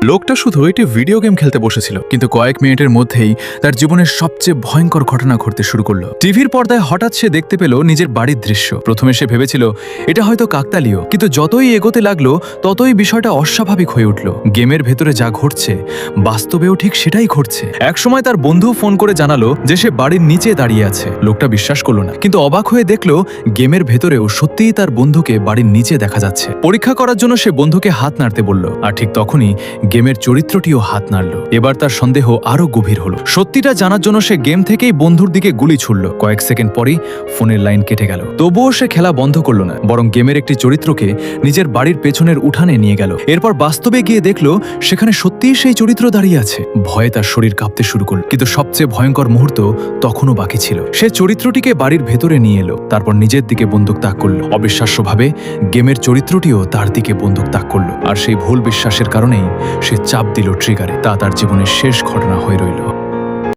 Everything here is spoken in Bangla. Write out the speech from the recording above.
লোকটা শুধু একটি ভিডিও গেম খেলতে বসেছিল, কিন্তু কয়েক মিনিটের মধ্যেই তার জীবনের সবচেয়ে ভয়ঙ্কর ঘটনা ঘটতে শুরু করলো। টিভির পর্দায় হঠাৎ সে দেখতে পেল নিজের বাড়ির দৃশ্য। প্রথমে সে ভেবেছিল এটা হয়তো কাকতালীয়, কিন্তু যতই এগোতে লাগলো ততই বিষয়টা অস্বাভাবিক হয়ে উঠল। গেমের ভেতরে যা ঘটছে বাস্তবেও ঠিক সেটাই ঘটছে। একসময় তার বন্ধু ফোন করে জানালো যে সে বাড়ির নিচে দাঁড়িয়ে আছে। লোকটা বিশ্বাস করলো না, কিন্তু অবাক হয়ে দেখলো গেমের ভেতরেও সত্যিই তার বন্ধুকে বাড়ির নিচে দেখা যাচ্ছে। পরীক্ষা করার জন্য সে বন্ধুকে হাত নাড়তে বলল, আর ঠিক তখনই গেমের চরিত্রটিও হাত নাড়ল। এবার তার সন্দেহ আরো গভীর হলো। সত্যিটা জানার জন্য সে গেম থেকেই বন্ধুর দিকে গুলি ছুড়ল। কয়েক সেকেন্ড পরেই ফোনের লাইন কেটে গেল। তবুও সে খেলা বন্ধ করল না, বরং গেমের একটি চরিত্রকে নিজের বাড়ির পেছনের উঠানে নিয়ে গেল। এরপর বাস্তবে গিয়ে দেখলো সেখানে সত্যিই সেই চরিত্র দাঁড়িয়ে আছে। ভয়ে তার শরীর কাঁপতে শুরু করল, কিন্তু সবচেয়ে ভয়ঙ্কর মুহূর্ত তখনও বাকি ছিল। সে চরিত্রটিকে বাড়ির ভেতরে নিয়ে এলো, তারপর নিজের দিকে বন্দুক তাক করল। অবিশ্বাস্যভাবে গেমের চরিত্রটিও তার দিকে বন্দুক তাক করল। আর সেই ভুল বিশ্বাসের কারণেই সে চাপ দিল ট্রিগারে। তা তার জীবনের শেষ ঘটনা হয়ে রইল।